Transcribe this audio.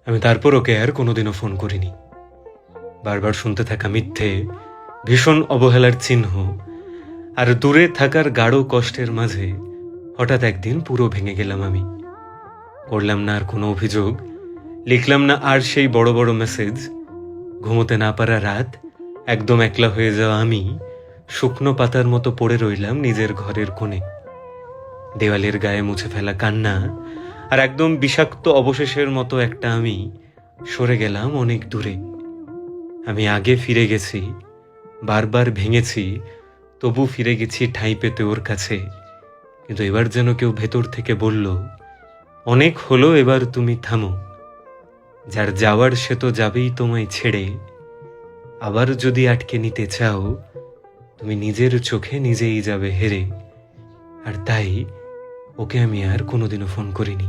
আমি তারপর ওকে আর কোনোদিনও ফোন করিনি। বারবার শুনতে থাকা মিথ্যে, ভীষণ অবহেলার চিহ্ন আর দূরে থাকার গাঢ় কষ্টের মাঝে হঠাৎ একদিন পুরো ভেঙে গেলাম আমি। করলাম না আর কোনো অভিযোগ, লিখলাম না আর সেই বড় বড় মেসেজ। ঘুমোতে না পারা রাত, একদম একলা হয়ে যাওয়া আমি শুকনো পাতার মতো পড়ে রইলাম নিজের ঘরের কোণে। দেওয়ালের গায়ে মুছে ফেলা কান্না আর একদম বিষাক্ত অবশেষের মতো একটা আমি সরে গেলাম অনেক দূরে। আমি আগে ফিরে গেছি, বারবার ভেঙেছি, তবু ফিরে গেছি ঠাঁই পেতে ওর কাছে। কিন্তু এবার যেন কেউ ভেতর থেকে বলল, অনেক হলো, এবার তুমি থামো। যার যাওয়ার সে তো যাবেই তোমায় ছেড়ে। আবার যদি আটকে নিতে চাও, তুমি নিজের চোখে নিজেই যাবে হেরে। আর তাই ওকে আমি আর কোনোদিনও ফোন করিনি।